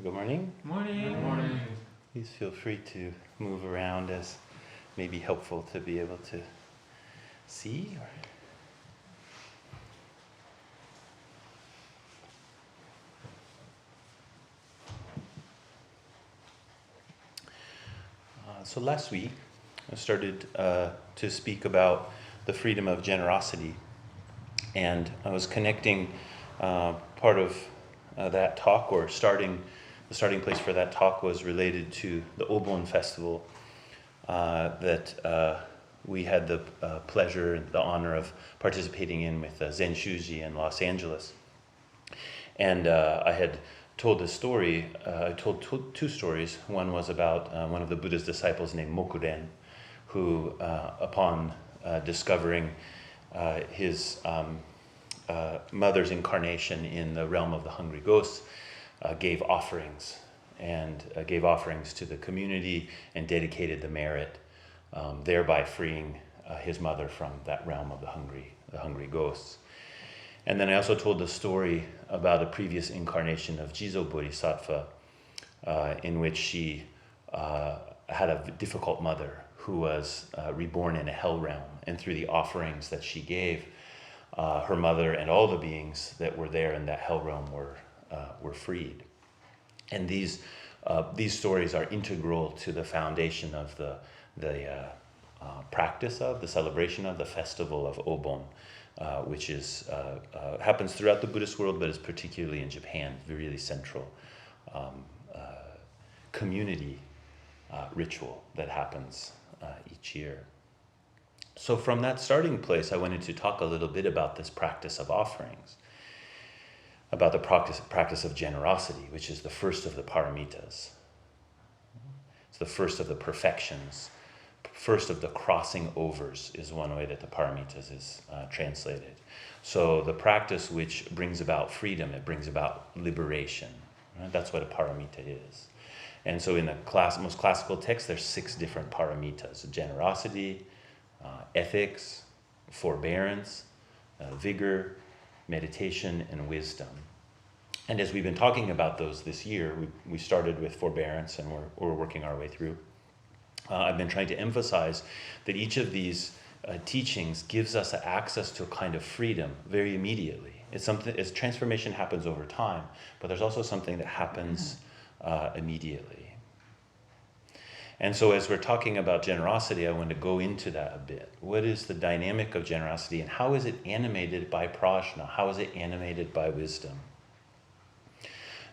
Good morning. Morning. Good morning. Please feel free to move around as may be helpful to be able to see. So last week I started to speak about the freedom of generosity, and I was connecting part of that talk, or the starting place for that talk was related to the Obon festival that we had the pleasure and the honor of participating in with Zen Shuji in Los Angeles. And I had told this story. I told two stories. One was about one of the Buddha's disciples named Mokuren, who upon discovering his mother's incarnation in the realm of the hungry ghosts, gave offerings to the community and dedicated the merit, thereby freeing his mother from that realm of the hungry ghosts. And then I also told the story about a previous incarnation of Jizo Bodhisattva, in which she had a difficult mother who was reborn in a hell realm, and through the offerings that she gave, her mother and all the beings that were there in that hell realm were freed. And these stories are integral to the foundation of the practice of the celebration of the festival of Obon, which is happens throughout the Buddhist world, but is particularly in Japan, really central community ritual that happens each year. So from that starting place, I wanted to talk a little bit about this practice of offerings, about the practice of generosity, which is the first of the paramitas. It's the first of the perfections. First of the crossing overs is one way that the paramitas is translated. So the practice which brings about freedom, it brings about liberation. Right? That's what a paramita is. And so in the most classical text, there's 6 different paramitas: generosity, ethics, forbearance, vigor, meditation, and wisdom. And as we've been talking about those this year, we started with forbearance, and we're working our way through. I've been trying to emphasize that each of these teachings gives us access to a kind of freedom very immediately. It's something, as transformation happens over time, but there's also something that happens immediately. And so as we're talking about generosity, I want to go into that a bit. What is the dynamic of generosity, and how is it animated by prajna? How is it animated by wisdom?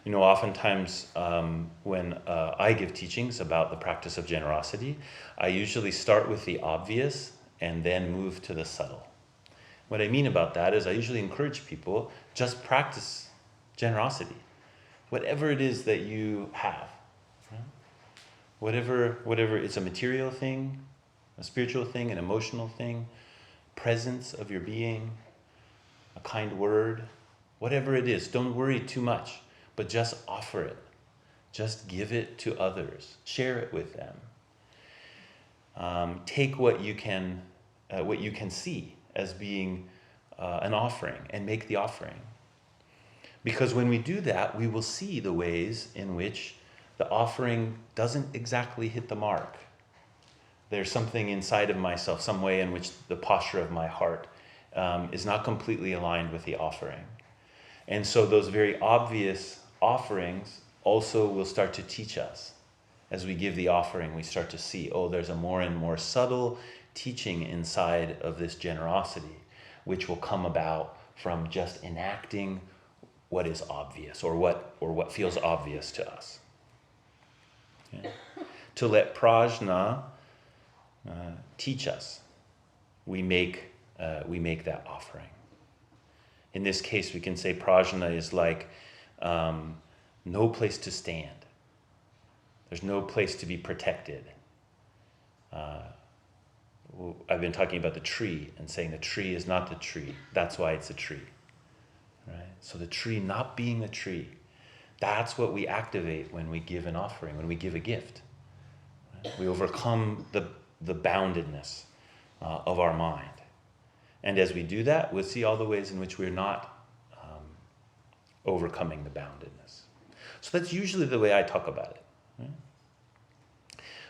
You know, oftentimes when I give teachings about the practice of generosity, I usually start with the obvious and then move to the subtle. What I mean about that is I usually encourage people, just practice generosity. Whatever it is that you have. Right? Whatever it's a material thing, a spiritual thing, an emotional thing, presence of your being, a kind word, whatever it is, don't worry too much. But just offer it. Just give it to others. Share it with them. Take what you can see as being an offering, and make the offering. Because when we do that, we will see the ways in which the offering doesn't exactly hit the mark. There's something inside of myself, some way in which the posture of my heart is not completely aligned with the offering. And so those very obvious offerings also will start to teach us. As we give the offering, we start to see, there's a more and more subtle teaching inside of this generosity, which will come about from just enacting what is obvious, or what feels obvious to us. Okay? To let prajna teach us, we make that offering. In this case, we can say prajna is like no place to stand. There's no place to be protected. I've been talking about the tree and saying the tree is not the tree. That's why it's a tree. Right? So the tree not being a tree, that's what we activate when we give an offering, when we give a gift. Right? We overcome the boundedness of our mind. And as we do that, we'll see all the ways in which we're not overcoming the boundedness. So that's usually the way I talk about it. Right?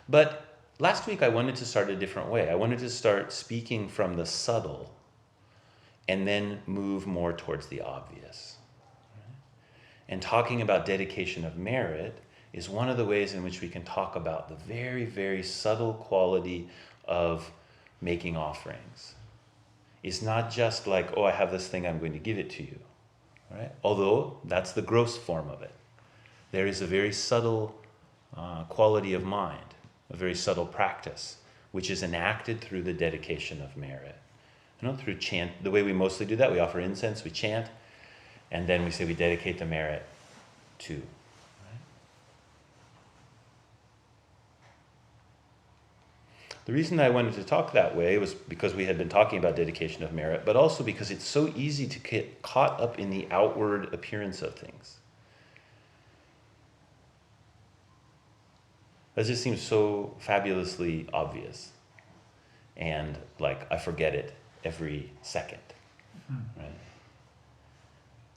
But last week I wanted to start a different way. I wanted to start speaking from the subtle and then move more towards the obvious. Right? And talking about dedication of merit is one of the ways in which we can talk about the very, very subtle quality of making offerings. It's not just like, oh, I have this thing, I'm going to give it to you. Right? Although that's the gross form of it. There is a very subtle quality of mind, a very subtle practice, which is enacted through the dedication of merit. Through chant. The way we mostly do that, we offer incense, we chant, and then we say we dedicate the merit to. Right? The reason I wanted to talk that way was because we had been talking about dedication of merit, but also because it's so easy to get caught up in the outward appearance of things. That just seems so fabulously obvious. And like I forget it every second. Right?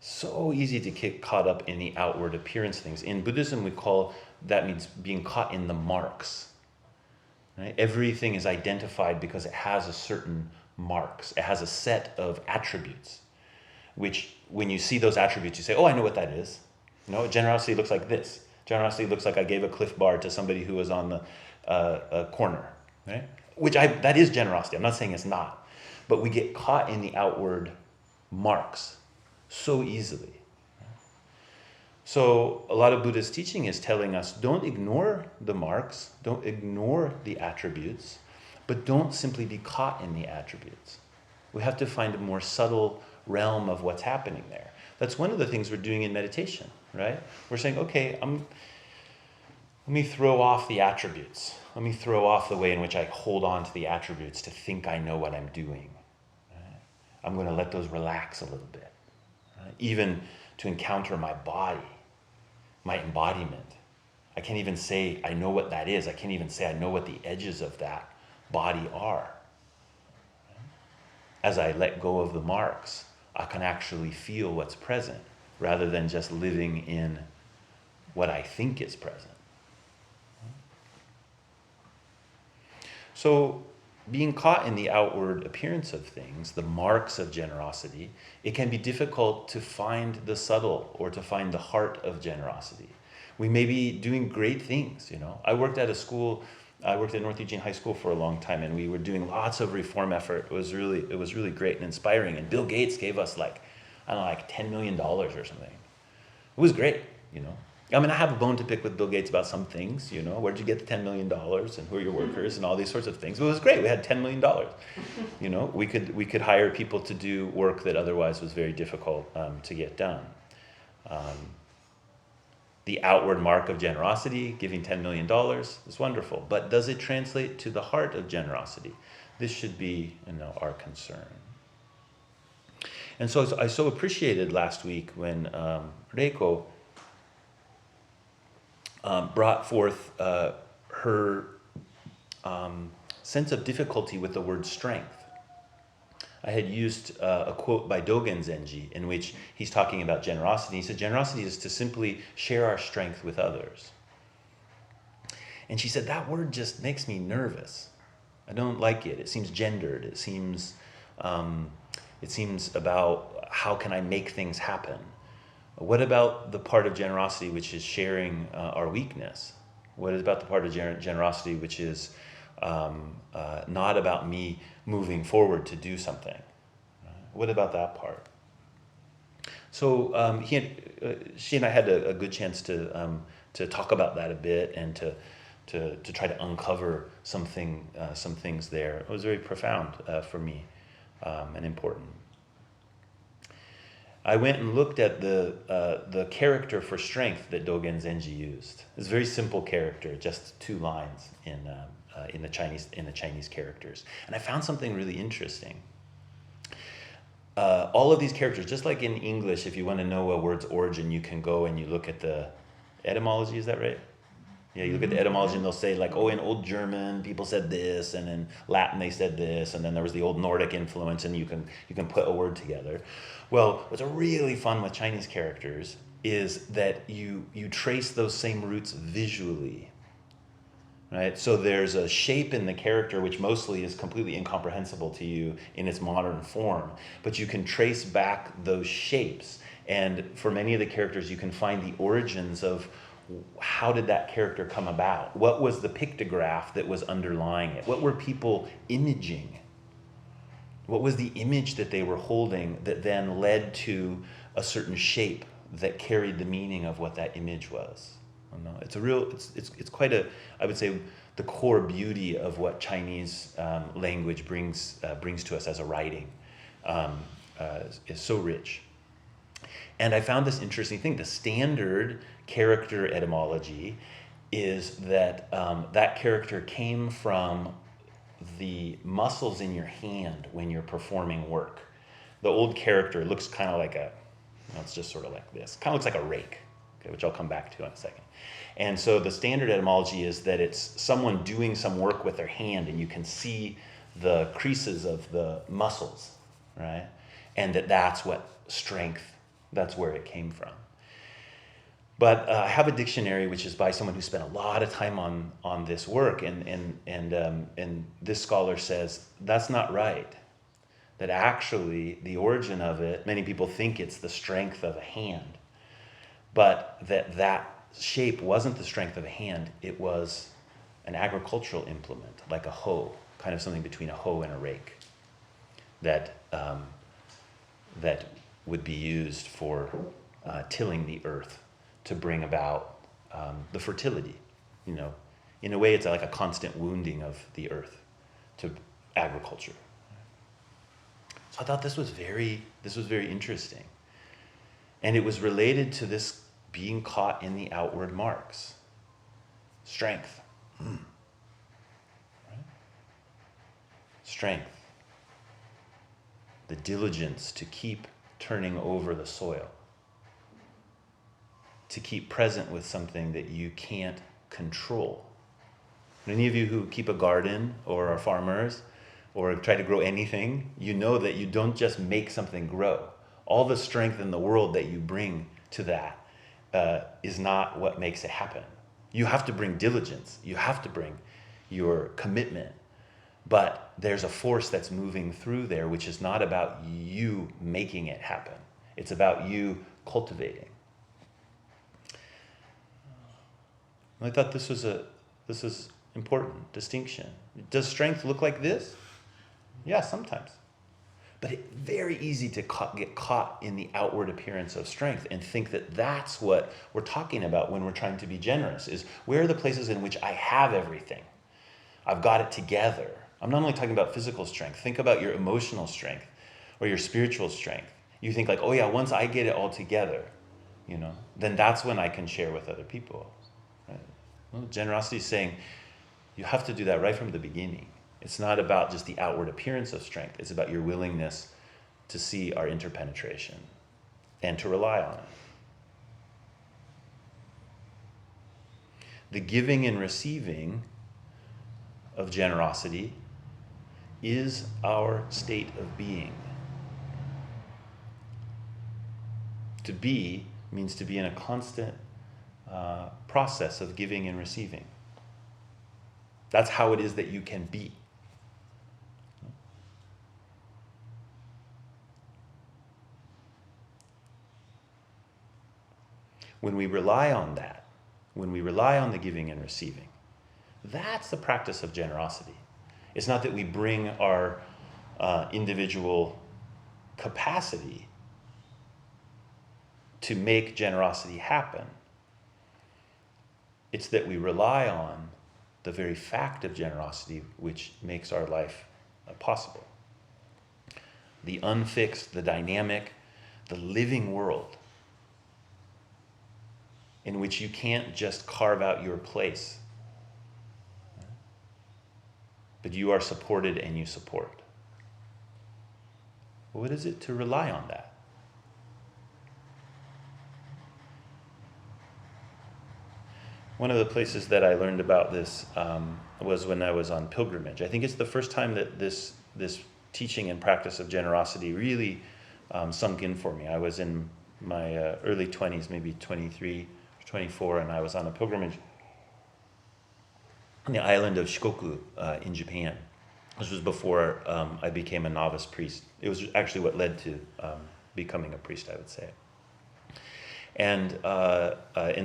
So easy to get caught up in the outward appearance things. In Buddhism, we call that means being caught in the marks. Right? Everything is identified because it has a certain marks. It has a set of attributes, which when you see those attributes, you say, oh, I know what that is. Generosity looks like this. Generosity looks like I gave a Cliff Bar to somebody who was on the corner. Right? That is generosity. I'm not saying it's not. But we get caught in the outward marks so easily. So a lot of Buddha's teaching is telling us, don't ignore the marks, don't ignore the attributes, but don't simply be caught in the attributes. We have to find a more subtle realm of what's happening there. That's one of the things we're doing in meditation, right? We're saying, okay, let me throw off the attributes. Let me throw off the way in which I hold on to the attributes to think I know what I'm doing. Right? I'm going to let those relax a little bit. Right? Even to encounter my body, my embodiment. I can't even say I know what that is. I can't even say I know what the edges of that body are. Right? As I let go of the marks, I can actually feel what's present rather than just living in what I think is present. So being caught in the outward appearance of things, the marks of generosity, it can be difficult to find the subtle or to find the heart of generosity. We may be doing great things, I worked at North Eugene High School for a long time, and we were doing lots of reform effort. It was really great and inspiring. And Bill Gates gave us like $10 million or something. It was great, I have a bone to pick with Bill Gates about some things, where'd you get the $10 million and who are your workers and all these sorts of things. But it was great. We had $10 million. We could hire people to do work that otherwise was very difficult to get done. The outward mark of generosity, giving $10 million, is wonderful. But does it translate to the heart of generosity? This should be, our concern. And so I so appreciated last week when Reiko brought forth her sense of difficulty with the word strength. I had used a quote by Dogen Zenji in which he's talking about generosity. He said, generosity is to simply share our strength with others. And she said, that word just makes me nervous. I don't like it. It seems gendered. It seems about how can I make things happen. What about the part of generosity which is sharing our weakness? What is about the part of generosity which is not about me moving forward to do something? What about that part? So she and I had a good chance to talk about that a bit and to try to uncover some things there. It was very profound for me and important. I went and looked at the character for strength that Dogen Zenji used. It's a very simple character, just 2 lines in the Chinese characters, and I found something really interesting. All of these characters, just like in English, if you want to know a word's origin, you can go and you look at the etymology. Is that right? Yeah, you look at the etymology and they'll say like, oh, in Old German people said this, and in Latin they said this, and then there was the old Nordic influence, and you can put a word together. Well, what's really fun with Chinese characters is that you trace those same roots visually. Right? So there's a shape in the character which mostly is completely incomprehensible to you in its modern form, but you can trace back those shapes. And for many of the characters, you can find the origins of how did that character come about? What was the pictograph that was underlying it? What were people imaging? What was the image that they were holding that then led to a certain shape that carried the meaning of what that image was? It's quite a, I would say, the core beauty of what Chinese language brings to us as a writing is so rich. And I found this interesting thing. The standard character etymology is that that character came from the muscles in your hand when you're performing work. The old character looks kind of like it's just sort of like this. Kind of looks like a rake, okay, which I'll come back to in a second. And so the standard etymology is that it's someone doing some work with their hand and you can see the creases of the muscles, right? And that's what strength, that's where it came from. But I have a dictionary which is by someone who spent a lot of time on this work, and this scholar says that's not right. That actually the origin of it, many people think it's the strength of a hand, but that shape wasn't the strength of a hand, it was an agricultural implement, like a hoe, kind of something between a hoe and a rake, that would be used for tilling the earth to bring about the fertility. You know, in a way, it's like a constant wounding of the earth to agriculture. So I thought this was very interesting, and it was related to this being caught in the outward marks. Strength. Right? Strength. The diligence to keep turning over the soil. To keep present with something that you can't control. Any of you who keep a garden or are farmers or try to grow anything, you know that you don't just make something grow. All the strength in the world that you bring to that is not what makes it happen. You have to bring diligence. You have to bring your commitment. But there's a force that's moving through there, which is not about you making it happen. It's about you cultivating. I thought this is important distinction. Does strength look like this? Yeah, sometimes. But it's very easy to get caught in the outward appearance of strength and think that that's what we're talking about when we're trying to be generous, is where are the places in which I have everything? I've got it together. I'm not only talking about physical strength. Think about your emotional strength or your spiritual strength. You think like, oh yeah, once I get it all together, then that's when I can share with other people. Right? Well, generosity is saying you have to do that right from the beginning. It's not about just the outward appearance of strength. It's about your willingness to see our interpenetration and to rely on it. The giving and receiving of generosity is our state of being. To be means to be in a constant process of giving and receiving. That's how it is that you can be. When we rely on that, when we rely on the giving and receiving, that's the practice of generosity. It's not that we bring our individual capacity to make generosity happen. It's that we rely on the very fact of generosity which makes our life possible. The unfixed, the dynamic, the living world in which you can't just carve out your place, but you are supported and you support. What is it to rely on that? One of the places that I learned about this was when I was on pilgrimage. I think it's the first time that this teaching and practice of generosity really sunk in for me. I was in my early 20s, maybe 23, 24, and I was on a pilgrimage on the island of Shikoku in Japan. This was before I became a novice priest. It was actually what led to becoming a priest, I would say. And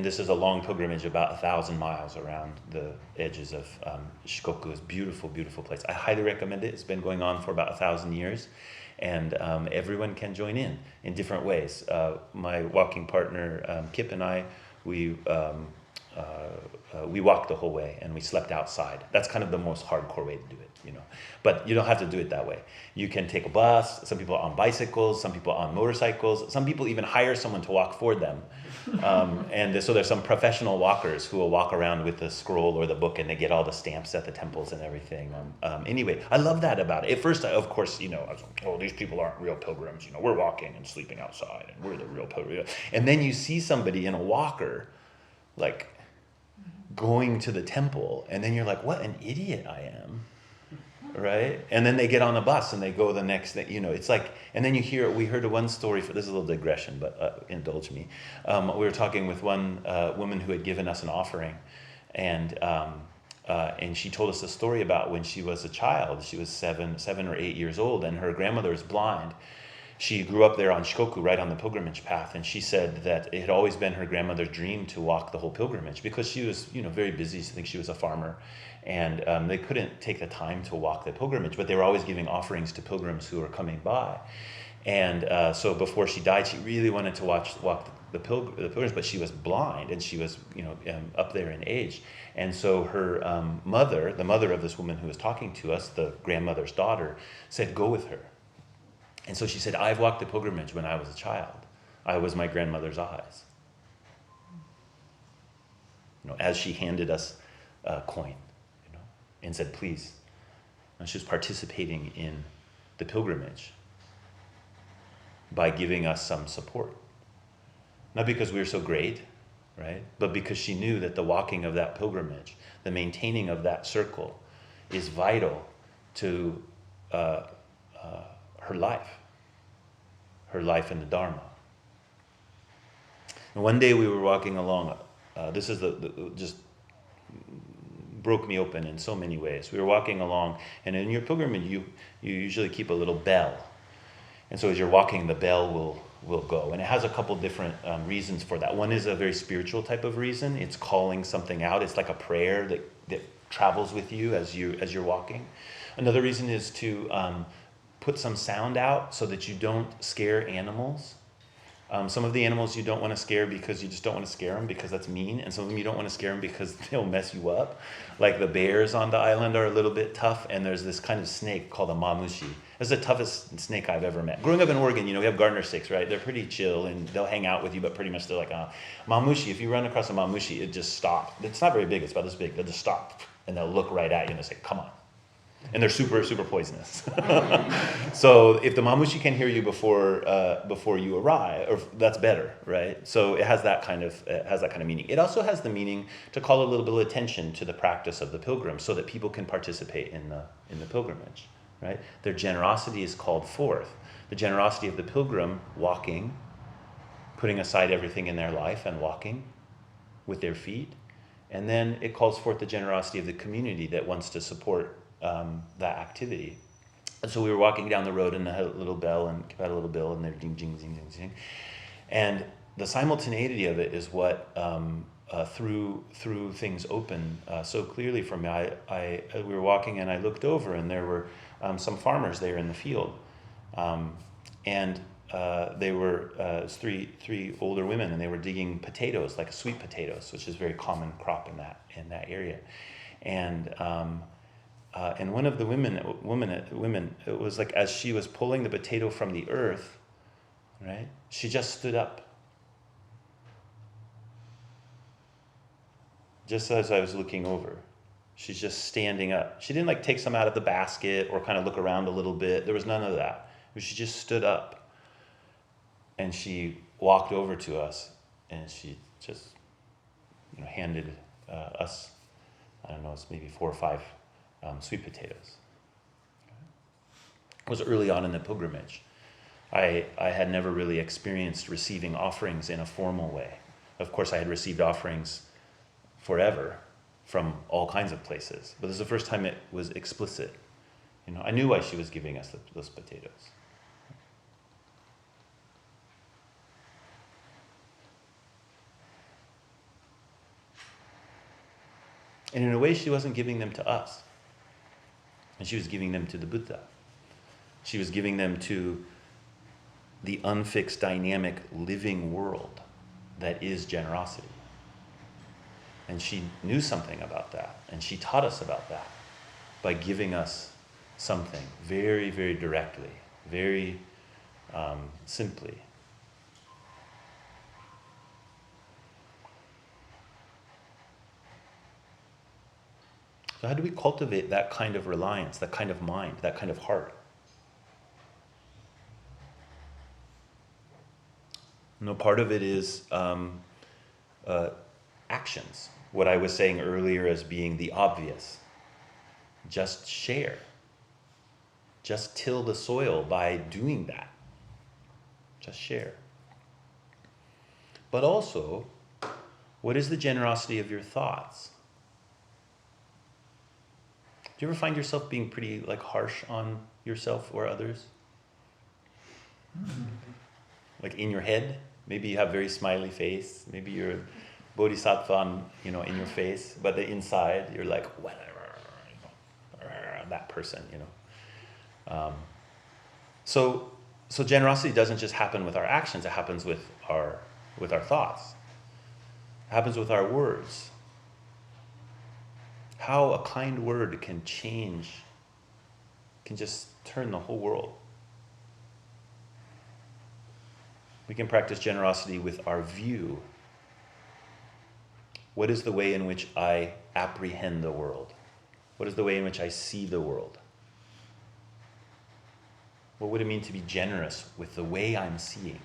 this is a long pilgrimage, about 1,000 miles around the edges of Shikoku. It's a beautiful, beautiful place. I highly recommend it. It's been going on for about 1,000 years, and everyone can join in different ways. My walking partner, Kip, and I, we walked the whole way, and we slept outside. That's kind of the most hardcore way to do it, you know. But you don't have to do it that way. You can take a bus. Some people are on bicycles. Some people are on motorcycles. Some people even hire someone to walk for them. And so there's some professional walkers who will walk around with the scroll or the book, and they get all the stamps at the temples and everything. Anyway, I love that about it. At first, of course, you know, I was like, oh, these people aren't real pilgrims. You know, we're walking and sleeping outside, and we're the real pilgrims. And then you see somebody in a walker, like, going to the temple, and then you're like, what an idiot I am, right? And then they get on the bus and they go the next thing, you know. It's like, and then we heard one story, this is a little digression, but indulge me. We were talking with one woman who had given us an offering, and she told us a story about when she was a child. She was 7 or 8 years old, and her grandmother was blind. She grew up there on Shikoku, right on the pilgrimage path, and she said that it had always been her grandmother's dream to walk the whole pilgrimage because she was, you know, very busy. I think she was a farmer, and they couldn't take the time to walk the pilgrimage, but they were always giving offerings to pilgrims who were coming by. And so before she died, she really wanted to walk the pilgrimage, but she was blind, and she was, you know, up there in age. And so her mother, the mother of this woman who was talking to us, the grandmother's daughter, said, go with her. And so she said, I've walked the pilgrimage when I was a child. I was my grandmother's eyes. You know, as she handed us a coin, you know, and said, please. And she was participating in the pilgrimage by giving us some support. Not because we were so great, right? But because she knew that the walking of that pilgrimage, the maintaining of that circle, is vital to her life in the Dharma. And one day we were walking along. This is just broke me open in so many ways. We were walking along, and in your pilgrimage, you usually keep a little bell, and so as you're walking, the bell will go, and it has a couple different reasons for that. One is a very spiritual type of reason. It's calling something out. It's like a prayer that travels with you as you're walking. Another reason is to put some sound out so that you don't scare animals. Some of the animals you don't want to scare because you just don't want to scare them because that's mean, and some of them you don't want to scare them because they'll mess you up. Like the bears on the island are a little bit tough, and there's this kind of snake called a mamushi. It's the toughest snake I've ever met. Growing up in Oregon, you know, we have gardener snakes, right? They're pretty chill, and they'll hang out with you, but pretty much they're like, mamushi, if you run across a mamushi, it just stops. It's not very big, it's about this big. They'll just stop, and they'll look right at you, and they'll say, come on. And they're super, super poisonous. So if the mamushi can hear you before you arrive, or that's better, right? So it has that kind of meaning. It also has the meaning to call a little bit of attention to the practice of the pilgrim, so that people can participate in the pilgrimage, right? Their generosity is called forth. The generosity of the pilgrim walking, putting aside everything in their life and walking with their feet, and then it calls forth the generosity of the community that wants to support that activity. And so we were walking down the road, and I had a little bell, and had a little bell, and they're ding, ding, ding, ding, ding. And the simultaneity of it is what threw things open so clearly for me. We were walking, and I looked over, and there were some farmers there in the field, and they were three older women, and they were digging potatoes, like sweet potatoes, which is a very common crop in that area, and one of the women, it was like as she was pulling the potato from the earth, right? She just stood up. Just as I was looking over, she's just standing up. She didn't like take some out of the basket or kind of look around a little bit. There was none of that. She just stood up, and she walked over to us, and she just, you know, handed us, I don't know, it's maybe 4 or 5 sweet potatoes. It was early on in the pilgrimage. I had never really experienced receiving offerings in a formal way. Of course, I had received offerings forever from all kinds of places, but this is the first time it was explicit. I knew why she was giving us those potatoes. And in a way, she wasn't giving them to us. And she was giving them to the Buddha. She was giving them to the unfixed, dynamic, living world that is generosity. And she knew something about that. And she taught us about that by giving us something very, very directly, very simply. So how do we cultivate that kind of reliance, that kind of mind, that kind of heart? Part of it is actions. What I was saying earlier as being the obvious. Just share. Just till the soil by doing that. Just share. But also, what is the generosity of your thoughts? Do you ever find yourself being pretty harsh on yourself or others? In your head? Maybe you have a very smiley face. Maybe you're bodhisattva in your face, but the inside you're like, whatever, that person, So generosity doesn't just happen with our actions, it happens with our thoughts. It happens with our words. How a kind word can just turn the whole world. We can practice generosity with our view. What is the way in which I apprehend the world? What is the way in which I see the world? What would it mean to be generous with the way I'm seeing?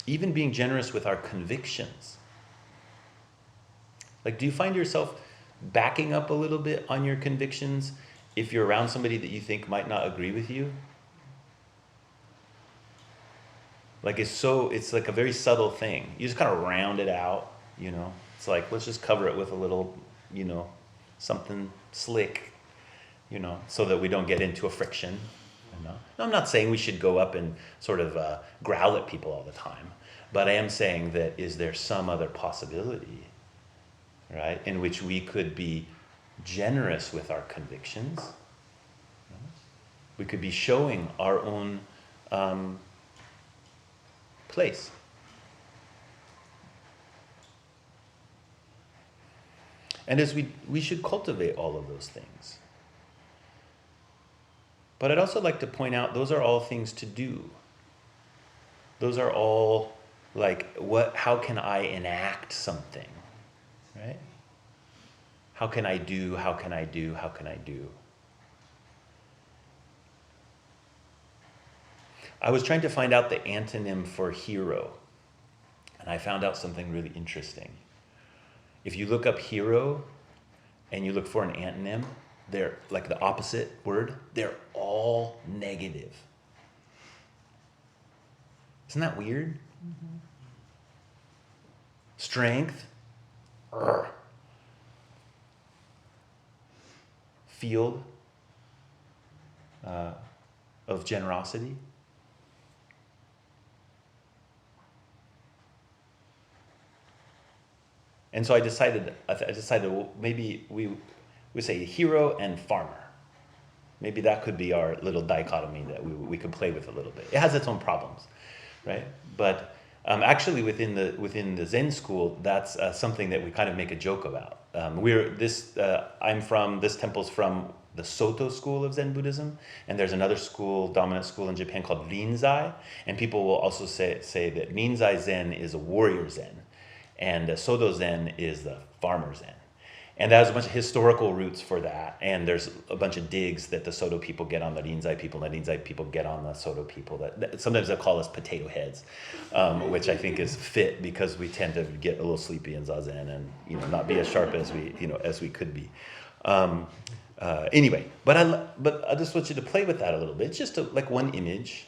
Even being generous with our convictions. Do you find yourself backing up a little bit on your convictions if you're around somebody that you think might not agree with you? It's like a very subtle thing. You just kind of round it out, It's let's just cover it with a little, something slick, so that we don't get into a friction, No, I'm not saying we should go up and sort of growl at people all the time, but I am saying that is there some other possibility, right, in which we could be generous with our convictions? We could be showing our own place. And as we should cultivate all of those things. But I'd also like to point out those are all things to do. Those are all how can I enact something? Right? How can I do? How can I do? How can I do? I was trying to find out the antonym for hero, and I found out something really interesting. If you look up hero and you look for an antonym, they're the opposite word, they're all negative. Isn't that weird? Mm-hmm. Strength, field of generosity. And so I decided, well, maybe we say hero and farmer. Maybe that could be our little dichotomy that we could play with a little bit. It has its own problems, right? But actually, within the Zen school, that's something that we kind of make a joke about. This temple's from the Soto school of Zen Buddhism, and there's another dominant school in Japan called Rinzai, and people will also say that Rinzai Zen is a warrior Zen, and Soto Zen is the farmer Zen. And that has a bunch of historical roots for that. And there's a bunch of digs that the Soto people get on the Rinzai people, and the Rinzai people get on the Soto people. That sometimes they'll call us potato heads, which I think is fit because we tend to get a little sleepy in Zazen and not be as sharp as we could be. Anyway, but I just want you to play with that a little bit. It's just like one image.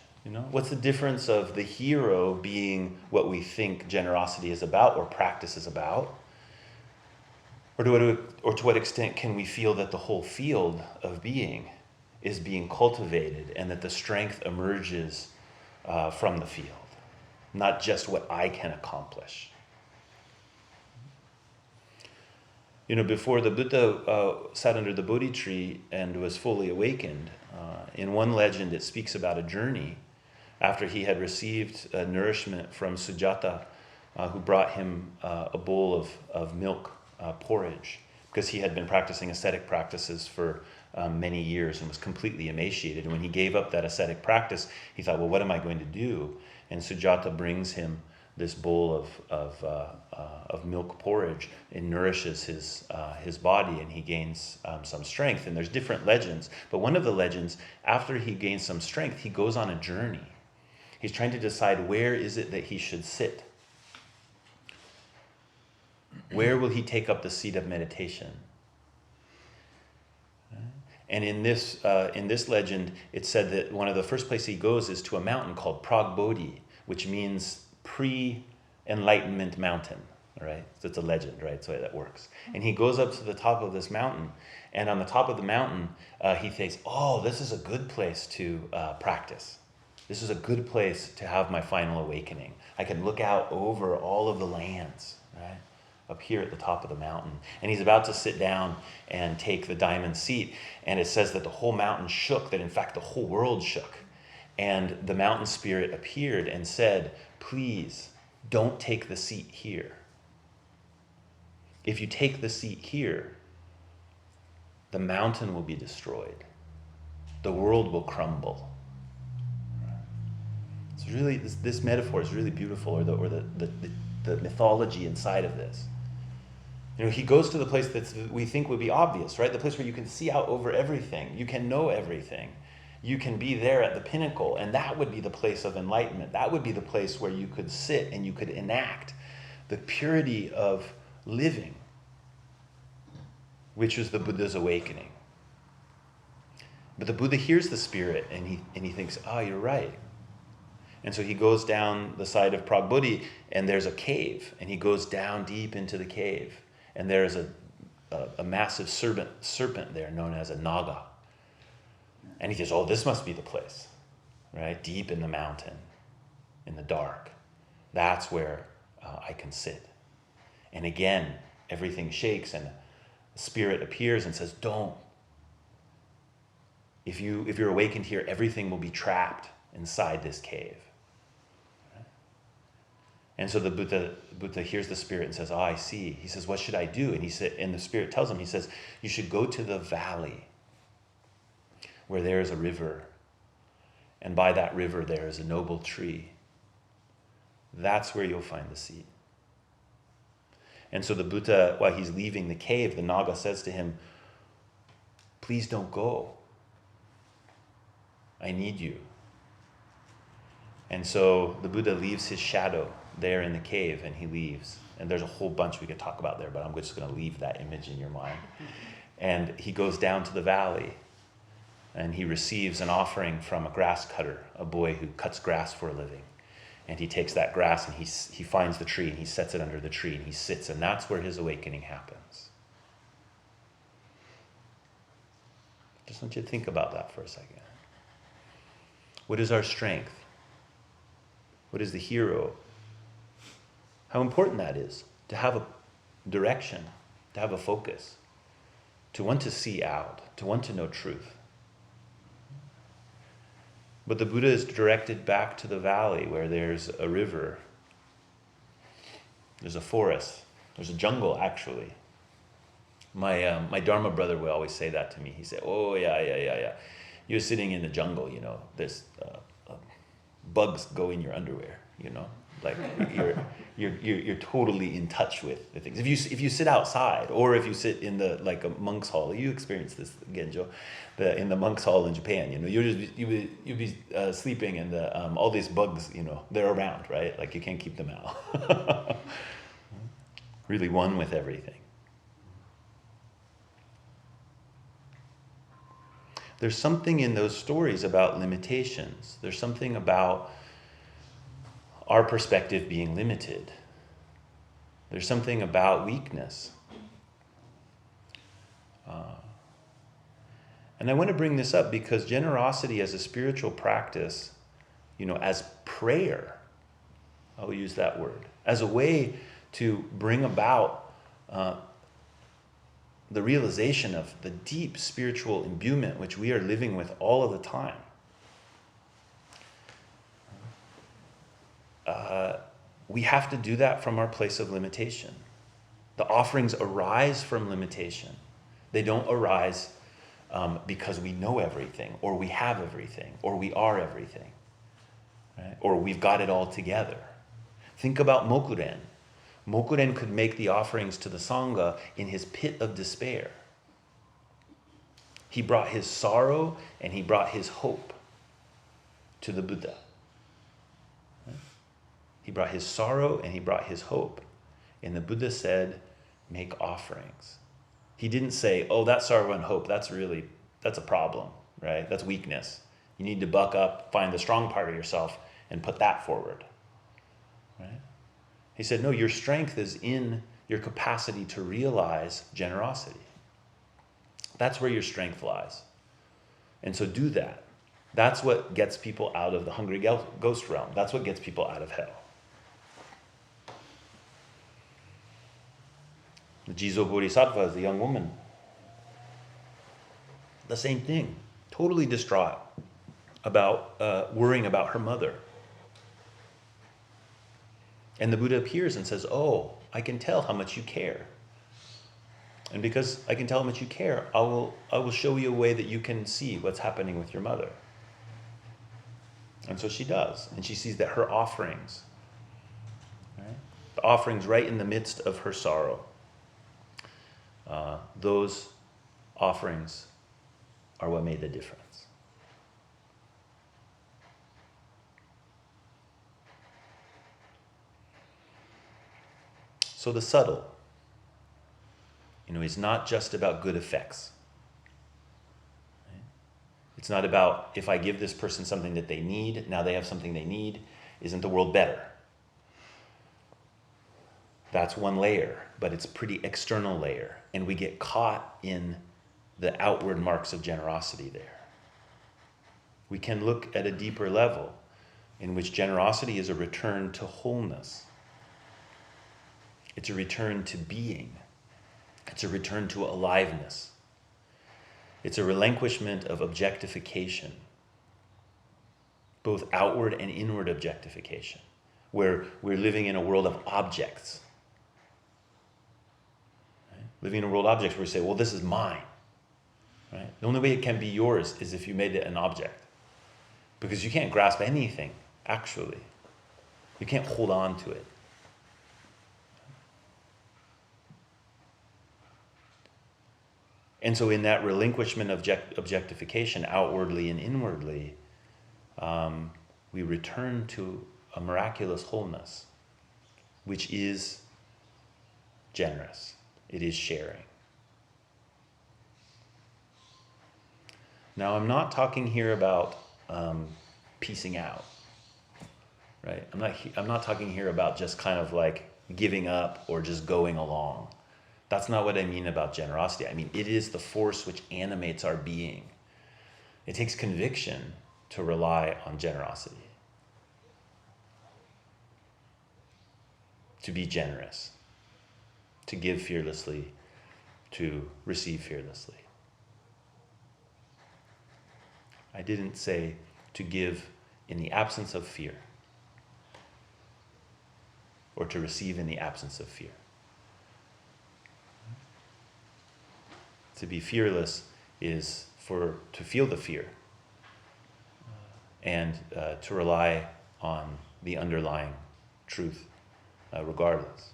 What's the difference of the hero being what we think generosity is about or practice is about? Or to what extent can we feel that the whole field of being is being cultivated and that the strength emerges from the field, not just what I can accomplish? Before the Buddha sat under the Bodhi tree and was fully awakened, in one legend it speaks about a journey after he had received nourishment from Sujata, who brought him a bowl of milk porridge, because he had been practicing ascetic practices for many years and was completely emaciated. And when he gave up that ascetic practice, he thought, well, what am I going to do? And Sujata brings him this bowl of milk porridge. It nourishes his body, and he gains some strength. And there's different legends, but one of the legends, after he gains some strength, he goes on a journey. He's trying to decide, where is it that he should sit? Where will he take up the seat of meditation? And in this legend, it said that one of the first places he goes is to a mountain called Prajnaparamita, which means pre-enlightenment mountain. Right? So it's a legend, right? That's the way that works. And he goes up to the top of this mountain, and on the top of the mountain, he thinks, oh, this is a good place to practice. This is a good place to have my final awakening. I can look out over all of the lands, right? Up here at the top of the mountain. And he's about to sit down and take the diamond seat. And it says that the whole mountain shook, that in fact the whole world shook. And the mountain spirit appeared and said, please don't take the seat here. If you take the seat here, the mountain will be destroyed. The world will crumble. It's really, this metaphor is really beautiful, or the mythology inside of this. He goes to the place that we think would be obvious, right? The place where you can see out over everything. You can know everything. You can be there at the pinnacle, and that would be the place of enlightenment. That would be the place where you could sit and you could enact the purity of living, which was the Buddha's awakening. But the Buddha hears the spirit, and he thinks, oh, you're right. And so he goes down the side of Prajnaparamita, and there's a cave, and he goes down deep into the cave. And there's a massive serpent there known as a naga. And he says, oh, this must be the place, right? Deep in the mountain, in the dark. That's where I can sit. And again, everything shakes, and the spirit appears and says, don't. If you're awakened here, everything will be trapped inside this cave. And so the Buddha hears the spirit and says, oh, I see. He says, what should I do? And the spirit tells him, he says, you should go to the valley where there is a river. And by that river, there is a noble tree. That's where you'll find the seat. And so the Buddha, while he's leaving the cave, the Naga says to him, please don't go. I need you. And so the Buddha leaves his shadow there in the cave, and he leaves. And there's a whole bunch we could talk about there, but I'm just going to leave that image in your mind. And he goes down to the valley, and he receives an offering from a grass cutter, a boy who cuts grass for a living. And he takes that grass, and he finds the tree, and he sets it under the tree, and he sits, and that's where his awakening happens. Just want you to think about that for a second. What is our strength? What is the hero? How important that is to have a direction, to have a focus, to want to see out, to want to know truth. But the Buddha is directed back to the valley where there's a river, there's a forest, there's a jungle actually. My Dharma brother would always say that to me. He said, oh yeah. You're sitting in the jungle, there's bugs go in your underwear, like you're totally in touch with the things. If you sit outside, or if you sit in a monk's hall, you experience this, Genjo, in the monk's hall in Japan. You'll be sleeping, and all these bugs, they're around, right? Like you can't keep them out. Really one with everything. There's something in those stories about limitations. There's something about our perspective being limited. There's something about weakness. And I want to bring this up because generosity as a spiritual practice, as prayer, I'll use that word, as a way to bring about the realization of the deep spiritual imbuement which we are living with all of the time. We have to do that from our place of limitation. The offerings arise from limitation. They don't arise because we know everything, or we have everything, or we are everything, right? Or we've got it all together. Think about Mokuren. Mokuren could make the offerings to the Sangha in his pit of despair. He brought his sorrow and he brought his hope to the Buddha. He brought his sorrow and he brought his hope. And the Buddha said, make offerings. He didn't say, oh, that sorrow and hope, that's a problem, right? That's weakness. You need to buck up, find the strong part of yourself, and put that forward, right? He said, no, your strength is in your capacity to realize generosity. That's where your strength lies. And so do that. That's what gets people out of the hungry ghost realm. That's what gets people out of hell. The Jizo Bodhisattva is the young woman. The same thing. Totally distraught about worrying about her mother. And the Buddha appears and says, oh, I can tell how much you care. And because I can tell how much you care, I will show you a way that you can see what's happening with your mother. And so she does. And she sees that her offerings, right? The offerings right in the midst of her sorrow, those offerings are what made the difference. So the subtle, is not just about good effects. Right? It's not about if I give this person something that they need, now they have something they need, isn't the world better? That's one layer, but it's a pretty external layer. And we get caught in the outward marks of generosity there. We can look at a deeper level in which generosity is a return to wholeness. It's a return to being. It's a return to aliveness. It's a relinquishment of objectification, both outward and inward objectification, where we're living in a world of objects. Right? Living in a world of objects where we say, well, this is mine. Right? The only way it can be yours is if you made it an object. Because you can't grasp anything, actually. You can't hold on to it. And so in that relinquishment of objectification, outwardly and inwardly, we return to a miraculous wholeness, which is generous. It is sharing. Now, I'm not talking here about piecing out, right? I'm not talking here about just kind of like giving up or just going along. That's not what I mean about generosity. I mean, it is the force which animates our being. It takes conviction to rely on generosity. To be generous. To give fearlessly. To receive fearlessly. I didn't say to give in the absence of fear. Or to receive in the absence of fear. To be fearless is to feel the fear and to rely on the underlying truth regardless.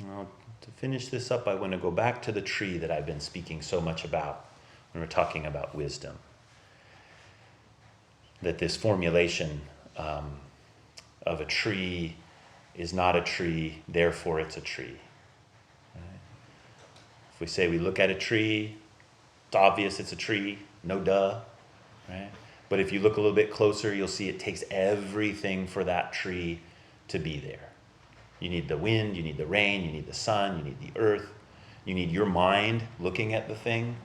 Now, to finish this up, I want to go back to the tree that I've been speaking so much about when we're talking about wisdom. That this formulation of a tree is not a tree, therefore it's a tree. Right? If we say we look at a tree, it's obvious it's a tree, no duh, right? But if you look a little bit closer, you'll see it takes everything for that tree to be there. You need the wind, you need the rain, you need the sun, you need the earth, you need your mind looking at the thing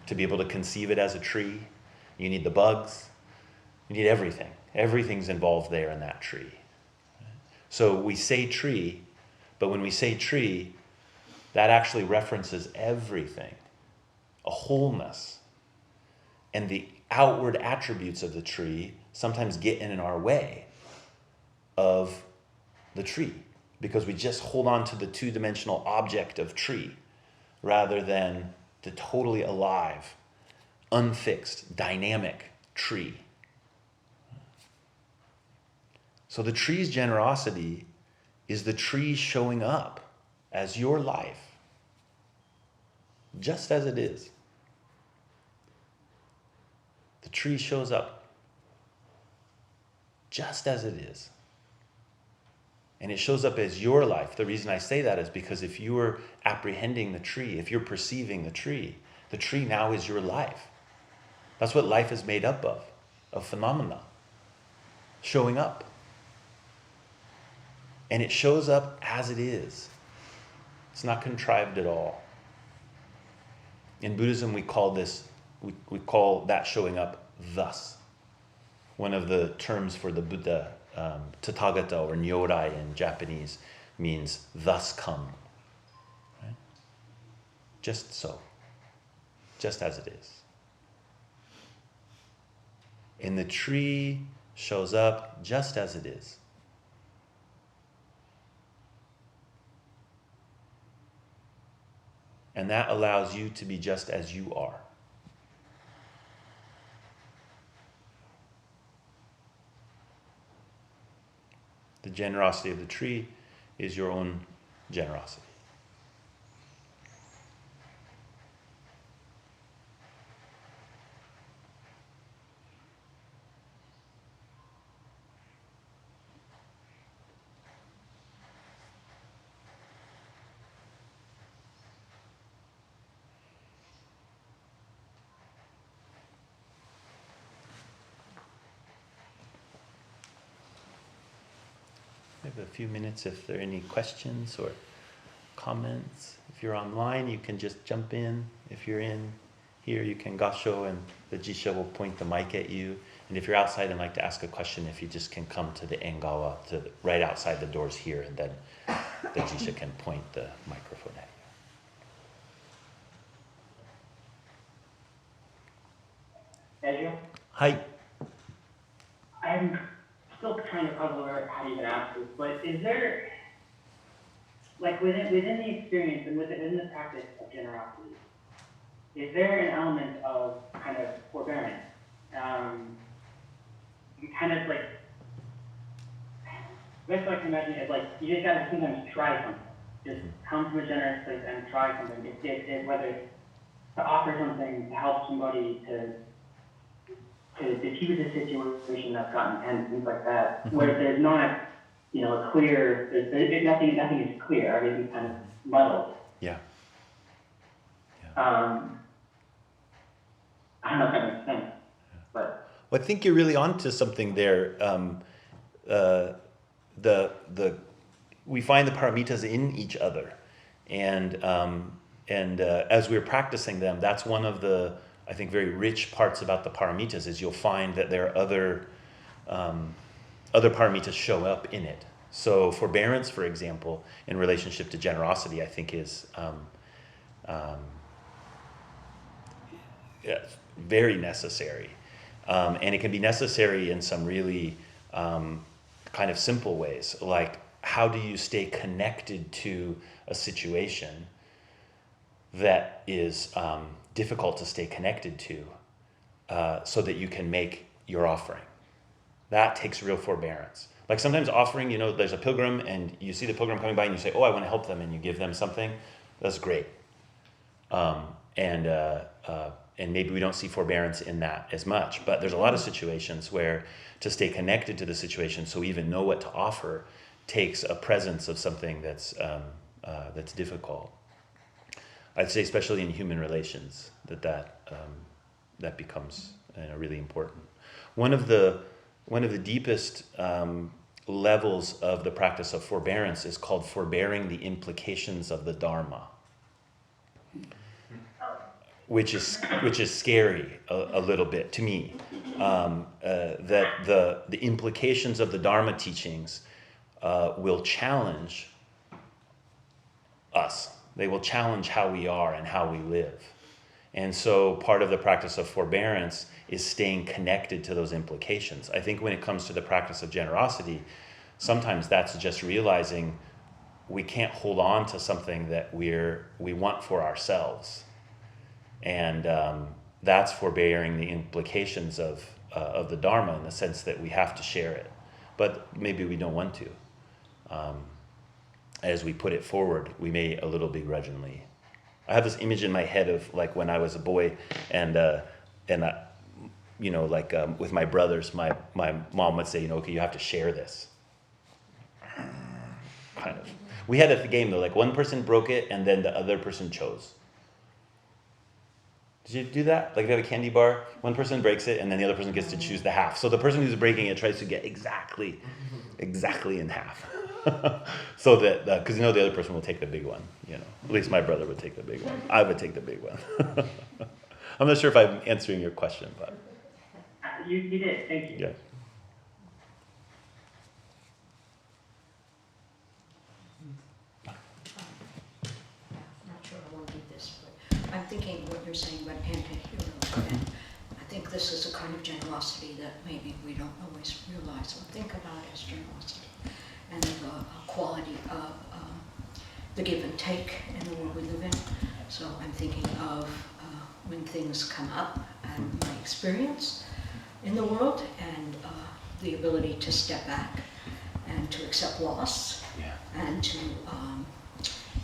to be able to conceive it as a tree. You need the bugs, you need everything. Everything's involved there in that tree. So we say tree, but when we say tree, that actually references everything, a wholeness. And the outward attributes of the tree sometimes get in our way of the tree because we just hold on to the two-dimensional object of tree rather than the totally alive, unfixed, dynamic tree. So the tree's generosity is the tree showing up as your life, just as it is. The tree shows up just as it is. And it shows up as your life. The reason I say that is because if you're apprehending the tree, if you're perceiving the tree now is your life. That's what life is made up of phenomena showing up. And it shows up as it is. It's not contrived at all. In Buddhism, we call that showing up thus. One of the terms for the Buddha, Tathagata or Nyorai in Japanese, means thus come. Right? Just so. Just as it is. And the tree shows up just as it is. And that allows you to be just as you are. The generosity of the tree is your own generosity. We have a few minutes if there are any questions or comments. If you're online, you can just jump in. If you're in here, you can gasho and the jisha will point the mic at you. And if you're outside and like to ask a question, if you just can come to the engawa, right outside the doors here, and then the jisha can point the microphone at you. Ejo? Hi. I'm still trying to puzzle over how to even ask this, but is there, like within the experience and within the practice of generosity, is there an element of kind of forbearance? You kind of like, the best I can imagine is like, you just gotta sometimes try something. Just come from a generous place and try something. Whether it's to offer something to help somebody, to diffuse a situation that's gotten tense, things like that, where there's not, a clear, nothing is clear, everything's kind of muddled. Yeah. I don't know if that makes sense, but. Well, I think you're really onto something there. We find the paramitas in each other, and as we're practicing them, that's one of the, I think, very rich parts about the paramitas is you'll find that there are other paramitas show up in it. So forbearance, for example, in relationship to generosity, I think is very necessary. And it can be necessary in some really kind of simple ways, like how do you stay connected to a situation that is difficult to stay connected to so that you can make your offering. That takes real forbearance. Like sometimes offering, there's a pilgrim and you see the pilgrim coming by and you say, oh, I want to help them, and you give them something. That's great. And maybe we don't see forbearance in that as much, but there's a lot of situations where to stay connected to the situation, so we even know what to offer, takes a presence of something that's difficult. I'd say especially in human relations that becomes really important. One of the deepest levels of the practice of forbearance is called forbearing the implications of the Dharma, which is scary a little bit to me. That the implications of the Dharma teachings will challenge us. They will challenge how we are and how we live. And so part of the practice of forbearance is staying connected to those implications. I think when it comes to the practice of generosity, sometimes that's just realizing we can't hold on to something that we want for ourselves. And that's forbearing the implications of the Dharma in the sense that we have to share it. But maybe we don't want to. As we put it forward, we may a little begrudgingly. I have this image in my head of like when I was a boy and I, with my brothers, my mom would say, okay, you have to share this. Kind of. We had a game though, like one person broke it and then the other person chose. Did you do that? Like they have a candy bar, one person breaks it and then the other person gets to choose the half. So the person who's breaking it tries to get exactly in half. So that, because the other person will take the big one, At least my brother would take the big one. I would take the big one. I'm not sure if I'm answering your question, but. You did, thank you. Yeah. Not sure I want to do this, but I'm thinking what you're saying about anti-heroes. And I think this is a kind of generosity that maybe we don't always realize or think about as generosity. And the quality of the give and take in the world we live in. So I'm thinking of when things come up and my experience in the world and the ability to step back and to accept loss and to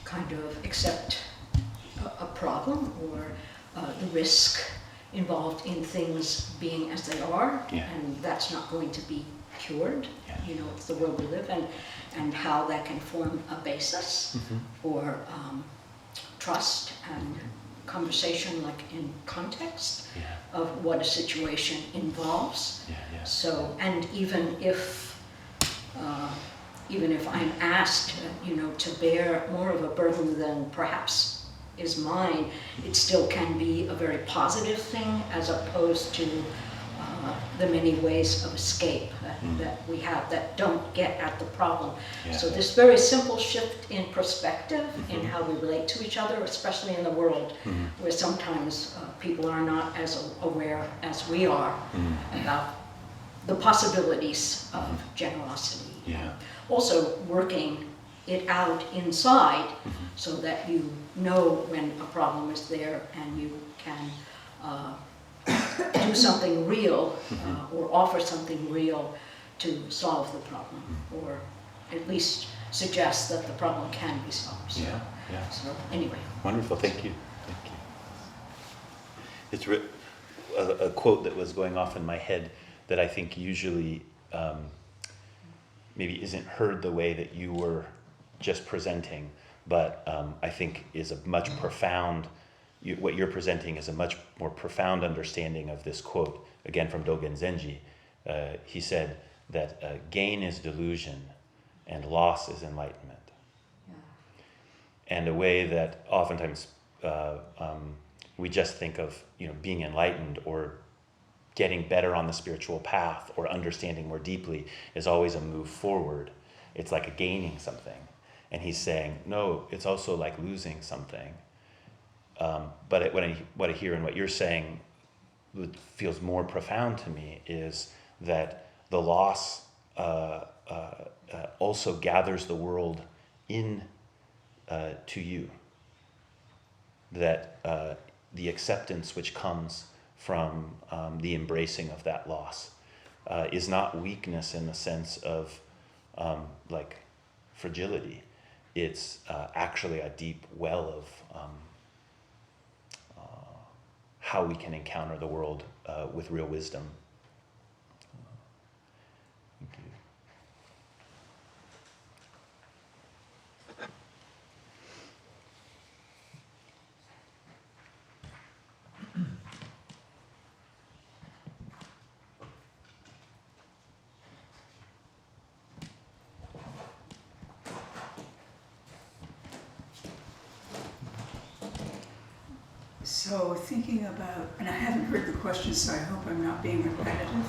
kind of accept a problem or the risk involved in things being as they are, and that's not going to be cured. It's the world we live in, and how that can form a basis for trust and conversation, like in context of what a situation involves. So, and even if I'm asked, to bear more of a burden than perhaps is mine, it still can be a very positive thing as opposed to the many ways of escape that we have that don't get at the problem. So this very simple shift in perspective in how we relate to each other, especially in the world where sometimes people are not as aware as we are about the possibilities of generosity. Also working it out inside so that you know when a problem is there and you can do something real or offer something real to solve the problem, or at least suggest that the problem can be solved. So anyway. Wonderful, thank you. It's a quote that was going off in my head that I think usually maybe isn't heard the way that you were just presenting, but I think is a much profound, what you're presenting is a much more profound understanding of this quote, again from Dogen Zenji. He said that gain is delusion and loss is enlightenment. And a way that oftentimes we just think of being enlightened or getting better on the spiritual path or understanding more deeply is always a move forward. It's like a gaining something. And he's saying, no, it's also like losing something. But what I hear in what you're saying, what feels more profound to me is that the loss also gathers the world in to you. That the acceptance which comes from the embracing of that loss is not weakness in the sense of like fragility. It's actually a deep well of how we can encounter the world with real wisdom. Thank you. So thinking about, and I haven't heard the question, so I hope I'm not being repetitive.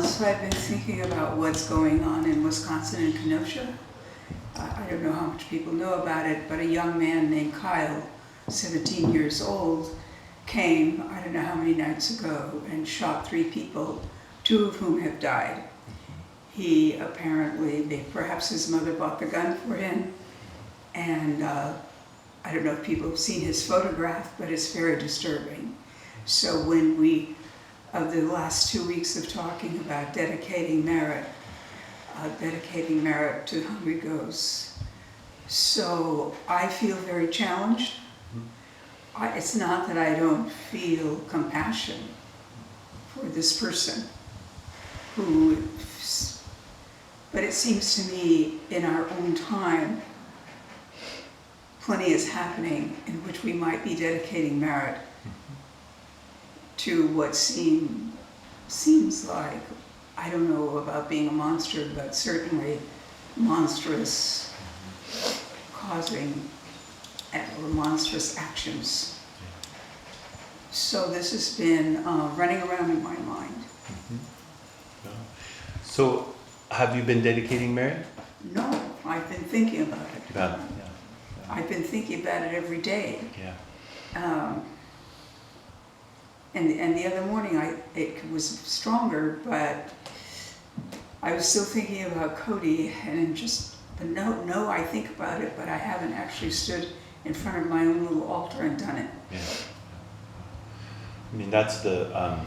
So I've been thinking about what's going on in Wisconsin and Kenosha. I don't know how much people know about it, but a young man named Kyle, 17 years old, came, I don't know how many nights ago, and shot 3 people, 2 of whom have died. He apparently, perhaps his mother bought the gun for him, and I don't know if people have seen his photograph, but it's very disturbing. So when we, of the last 2 weeks of talking about dedicating merit to Hungry Ghosts, so I feel very challenged. It's not that I don't feel compassion for this person but it seems to me in our own time, plenty is happening in which we might be dedicating merit to what seems like, I don't know about being a monster, but certainly monstrous, causing or monstrous actions. So this has been running around in my mind. So, have you been dedicating merit? No, I've been thinking about it. Yeah. I've been thinking about it every day. Yeah. And the other morning it was stronger, but I was still thinking about Cody, and but no, I think about it, but I haven't actually stood in front of my own little altar and done it. Yeah. I mean, that's the,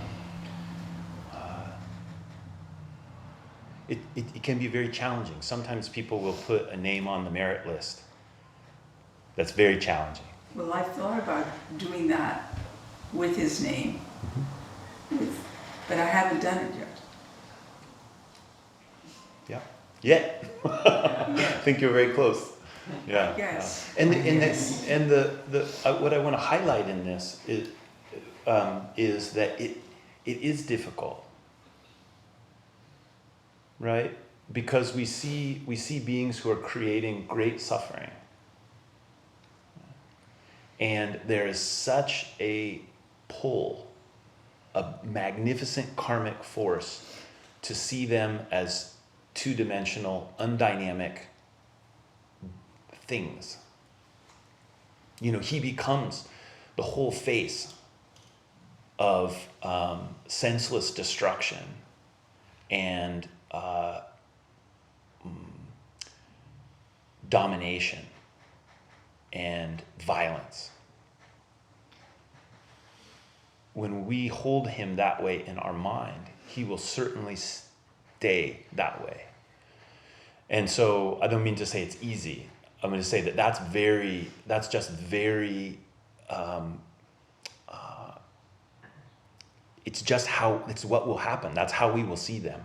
it can be very challenging. Sometimes people will put a name on the merit list. That's very challenging. Well, I thought about doing that with his name, but I haven't done it yet. Yeah. Yet. I think you're very close. Yeah. Yes. And what I want to highlight in this is that it is difficult, right? Because we see beings who are creating great suffering, and there is such a pull, a magnificent karmic force, to see them as two-dimensional, undynamic things. You know, he becomes the whole face of senseless destruction and domination and violence. When we hold him that way in our mind, he will certainly stay that way. And so I don't mean to say it's easy. I'm going to say that that's just very, it's what will happen. That's how we will see them.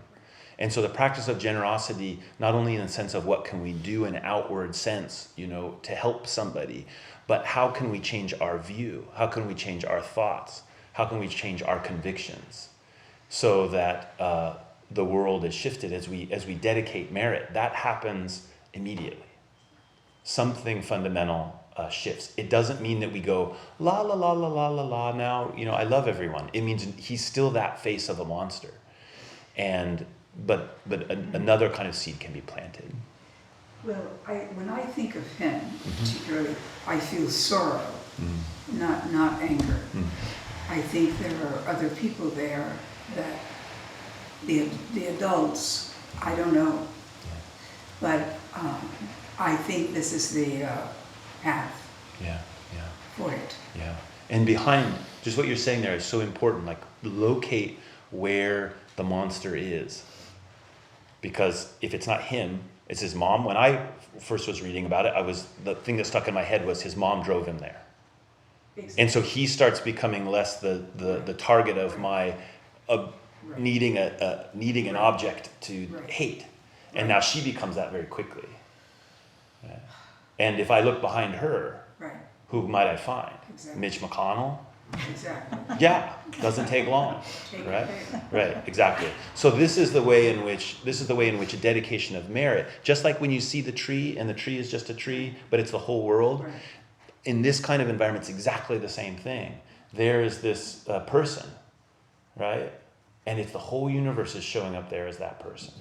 And so the practice of generosity, not only in the sense of what can we do in outward sense, you know, to help somebody, but how can we change our view? How can we change our thoughts? How can we change our convictions so that the world is shifted as we dedicate merit? That happens immediately. Something fundamental shifts. It doesn't mean that we go, la, la, la, la, la, la, la, now, you know, I love everyone. It means he's still that face of a monster. But another kind of seed can be planted. Well, when I think of him, particularly, I feel sorrow, not anger. I think there are other people there that the adults, I don't know, but I think this is the path for it. Yeah. And behind, just what you're saying there is so important, like locate where the monster is. Because if it's not him, it's his mom. When I first was reading about it, the thing that stuck in my head was his mom drove him there. Exactly. And so he starts becoming less the target of my needing an object to hate. And now she becomes that very quickly. Yeah. And if I look behind her, who might I find? Exactly. Mitch McConnell? Exactly. Yeah, doesn't take long, right? Right, exactly. So this is the way in which a dedication of merit, just like when you see the tree and the tree is just a tree, but it's the whole world. in this kind of environment, it's exactly the same thing. There is this person, right? And if the whole universe is showing up there as that person.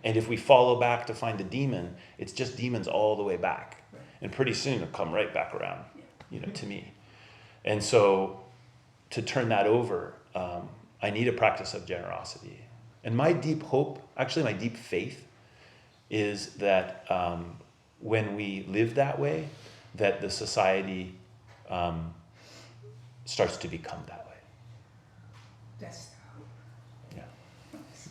And if we follow back to find the demon, it's just demons all the way back. And pretty soon it'll come right back around, to me. And so to turn that over, I need a practice of generosity. And my deep hope, actually my deep faith, is that when we live that way, that the society starts to become that way. That's the hope. Yeah. Yes.